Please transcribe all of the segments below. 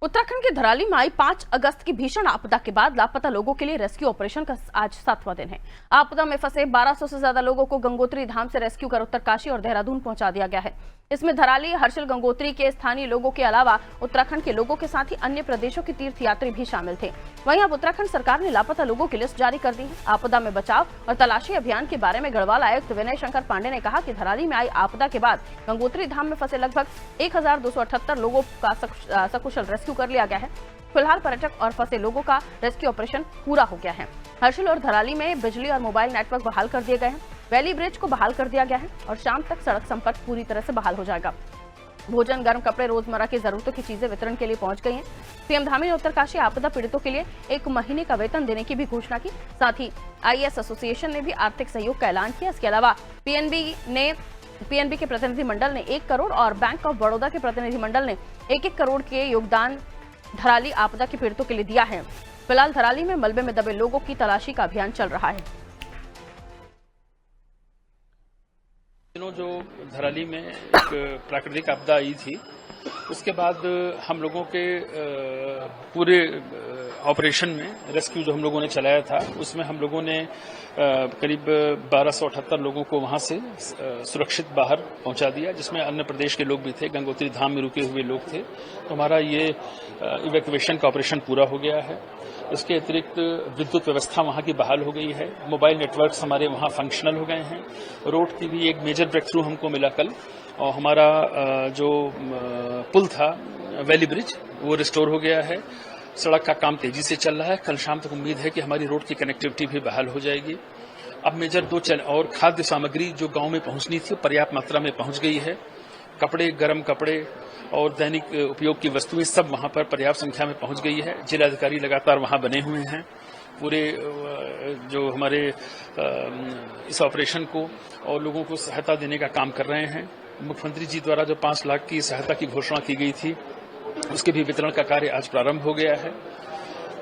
उत्तराखंड के धराली में आई 5 अगस्त की भीषण आपदा के बाद लापता लोगों के लिए रेस्क्यू ऑपरेशन का आज 7वां दिन है। आपदा में फंसे 1200 से ज्यादा लोगों को गंगोत्री धाम से रेस्क्यू कर उत्तरकाशी और देहरादून पहुंचा दिया गया है। इसमें धराली हर्षिल गंगोत्री के स्थानीय लोगों के अलावा उत्तराखंड के लोगों के साथ ही अन्य प्रदेशों के तीर्थयात्री भी शामिल थे। वहीं अब उत्तराखंड सरकार ने लापता लोगों की लिस्ट जारी कर दी है। आपदा में बचाव और तलाशी अभियान के बारे में गढ़वाल आयुक्त विनय शंकर पांडे ने कहा कि धराली में आई आपदा के बाद गंगोत्री धाम में फंसे लगभग 1278 लोगों का सकुशल रेस्क्यू कर लिया गया है। फिलहाल पर्यटक और फंसे लोगों का रेस्क्यू ऑपरेशन पूरा हो गया है। हर्षिल और धराली में बिजली और मोबाइल नेटवर्क बहाल कर दिए गए हैं। वैली ब्रिज को बहाल कर दिया गया है और शाम तक सड़क संपर्क पूरी तरह से बहाल हो जाएगा। भोजन, गर्म कपड़े, रोजमर्रा की जरूरतों की चीजें वितरण के लिए पहुंच गई हैं। सीएम धामी ने उत्तरकाशी आपदा पीड़ितों के लिए 1 महीने का वेतन देने की भी घोषणा की। साथ ही आईएएस एसोसिएशन ने भी आर्थिक सहयोग का ऐलान किया। इसके अलावा पीएनबी के प्रतिनिधिमंडल ने 1 करोड़ और बैंक ऑफ बड़ौदा के प्रतिनिधिमंडल ने 1-1 करोड़ के योगदान धराली आपदा के पीड़ितों के लिए दिया है। फिलहाल धराली में मलबे में दबे लोगों की तलाशी का अभियान चल रहा है। जो धराली में एक प्राकृतिक आपदा आई थी, उसके बाद हम लोगों के पूरे ऑपरेशन में रेस्क्यू जो हम लोगों ने चलाया था, उसमें हम लोगों ने करीब 1278 लोगों को वहां से सुरक्षित बाहर पहुंचा दिया, जिसमें अन्य प्रदेश के लोग भी थे, गंगोत्री धाम में रुके हुए लोग थे। तो हमारा ये इवैक्यूएशन का ऑपरेशन पूरा हो गया है। इसके अतिरिक्त विद्युत व्यवस्था वहां की बहाल हो गई है। मोबाइल नेटवर्क्स हमारे वहां फंक्शनल हो गए हैं। रोड की भी एक मेजर ब्रेक थ्रू हमको मिला कल, और हमारा जो पुल था वैली ब्रिज, वो रिस्टोर हो गया है। सड़क का काम तेजी से चल रहा है। कल शाम तक उम्मीद है कि हमारी रोड की कनेक्टिविटी भी बहाल हो जाएगी। अब मेजर 2 और खाद्य सामग्री जो गांव में पहुंचनी थी पर्याप्त मात्रा में पहुंच गई है। कपड़े, गर्म कपड़े और दैनिक उपयोग की वस्तुएं सब वहां पर पर्याप्त संख्या में पहुंच गई है। जिलाधिकारी लगातार वहां बने हुए हैं। पूरे जो हमारे इस ऑपरेशन को और लोगों को सहायता देने का काम कर रहे हैं। मुख्यमंत्री जी द्वारा जो 5 लाख की सहायता की घोषणा की गई थी, उसके भी वितरण का कार्य आज प्रारंभ हो गया है।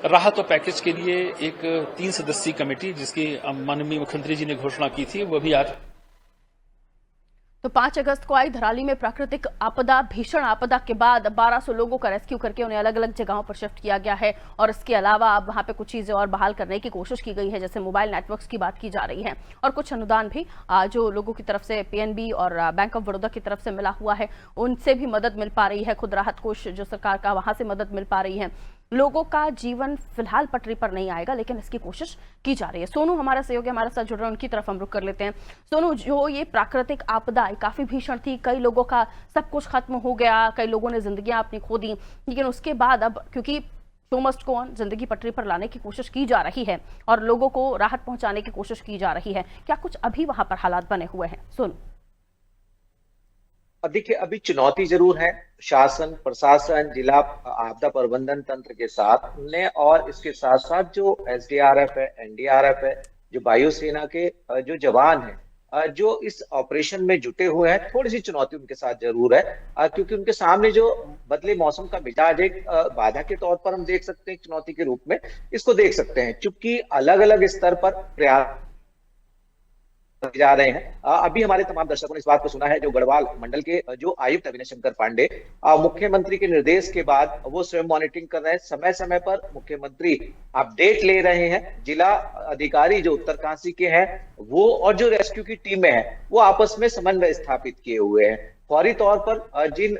राहत और पैकेज के लिए एक 3 सदस्यीय कमेटी, जिसकी माननीय मुख्यमंत्री जी ने घोषणा की थी, वो भी आज। तो 5 अगस्त को आई धराली में प्राकृतिक आपदा, भीषण आपदा के बाद 1200 लोगों का रेस्क्यू करके उन्हें अलग अलग जगहों पर शिफ्ट किया गया है। और इसके अलावा अब वहां पे कुछ चीजें और बहाल करने की कोशिश की गई है, जैसे मोबाइल नेटवर्क्स की बात की जा रही है। और कुछ अनुदान भी जो लोगों की तरफ से पीएनबी और बैंक ऑफ बड़ौदा की तरफ से मिला हुआ है, उनसे भी मदद मिल पा रही है। खुद राहत कोष जो सरकार का, वहां से मदद मिल पा रही है। लोगों का जीवन फिलहाल पटरी पर नहीं आएगा, लेकिन इसकी कोशिश की जा रही है। सोनू हमारा सहयोगी हमारे साथ जुड़ रहे हैं, उनकी तरफ हम रुख कर लेते हैं। सोनू, जो ये प्राकृतिक आपदा काफी भीषण थी, कई लोगों का सब कुछ खत्म हो गया, कई लोगों ने जिंदगियां अपनी खो दी, लेकिन उसके बाद अब क्योंकि शो मस्ट गो ऑन, जिंदगी पटरी पर लाने की कोशिश की जा रही है और लोगों को राहत पहुंचाने की कोशिश की जा रही है, क्या कुछ अभी वहां पर हालात बने हुए हैं? सुन। देखिए, अभी चुनौती जरूर है। शासन, प्रशासन, जिला आपदा प्रबंधन तंत्र के साथ ने, और इसके साथ साथ जो एसडीआरएफ है, एनडीआरएफ है, जो वायुसेना के जो जवान हैं, जो इस ऑपरेशन में जुटे हुए हैं, थोड़ी सी चुनौती उनके साथ जरूर है, क्योंकि उनके सामने जो बदले मौसम का मिजाज एक बाधा के तौर पर हम देख सकते हैं, चुनौती के रूप में इसको देख सकते हैं, चूंकि अलग अलग स्तर पर प्रयास जा रहे हैं। अभी हमारे तमाम दर्शकों ने इस बात को सुना है, जो गढ़वाल मंडल के जो आयुक्त विनय शंकर पांडे, मुख्यमंत्री के निर्देश के बाद वो स्वयं मॉनिटरिंग कर रहे हैं। समय समय पर मुख्यमंत्री अपडेट ले रहे हैं। जिला अधिकारी जो उत्तरकाशी के हैं वो, और जो रेस्क्यू की टीमें हैं, वो आपस में समन्वय स्थापित किए हुए हैं। फौरी तौर पर जिन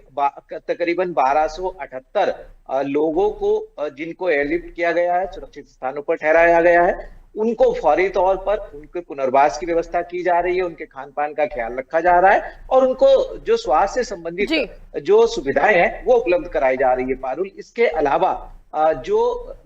तकरीबन 1278 लोगों को जिनको एयरलिफ्ट किया गया है, सुरक्षित स्थानों पर ठहराया गया है, उनको फौरी तौर पर उनके पुनर्वास की व्यवस्था की जा रही है। उनके खान पान का ख्याल रखा जा रहा है और उनको जो स्वास्थ्य से संबंधित जो सुविधाएं हैं वो उपलब्ध कराई जा रही है। पारुल, इसके अलावा जो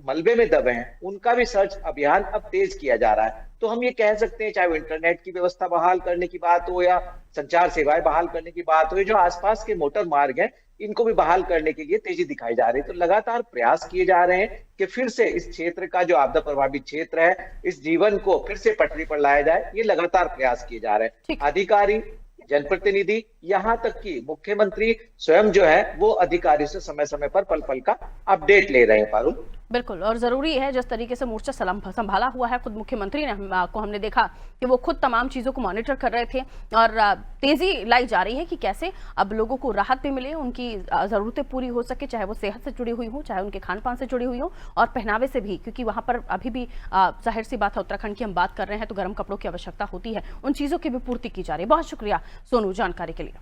मलबे में दबे हैं उनका भी सर्च अभियान अब तेज किया जा रहा है। तो हम ये कह सकते हैं, चाहे वो इंटरनेट की व्यवस्था बहाल करने की बात हो या संचार सेवाएं बहाल करने की बात हो, जो आसपास के मोटर मार्ग हैं इनको भी बहाल करने के लिए तेजी दिखाई जा रही है। तो लगातार प्रयास किए जा रहे हैं कि फिर से इस क्षेत्र का जो आपदा प्रभावित क्षेत्र है, इस जीवन को फिर से पटरी पर लाया जाए। ये लगातार प्रयास किए जा रहे हैं। अधिकारी, जनप्रतिनिधि यहाँ तक कि मुख्यमंत्री स्वयं जो है वो अधिकारी से समय समय पर पल पल का अपडेट ले रहे हैं। पारुल, बिल्कुल, और जरूरी है जिस तरीके से मोर्चा संभाला हुआ है, खुद मुख्यमंत्री ने हमने देखा कि वो खुद तमाम चीजों को मॉनिटर कर रहे थे और तेजी लाई जा रही है कि कैसे अब लोगों को राहत भी मिले, उनकी जरूरतें पूरी हो सके, चाहे वो सेहत से जुड़ी हुई हो, चाहे उनके खान पान से जुड़ी हुई हो और पहनावे से भी, क्योंकि वहां पर अभी भी जाहिर सी बात है उत्तराखंड की हम बात कर रहे हैं तो गर्म कपड़ों की आवश्यकता होती है, उन चीजों की भी पूर्ति की जा रही है। बहुत शुक्रिया सोनू जानकारी के लिए।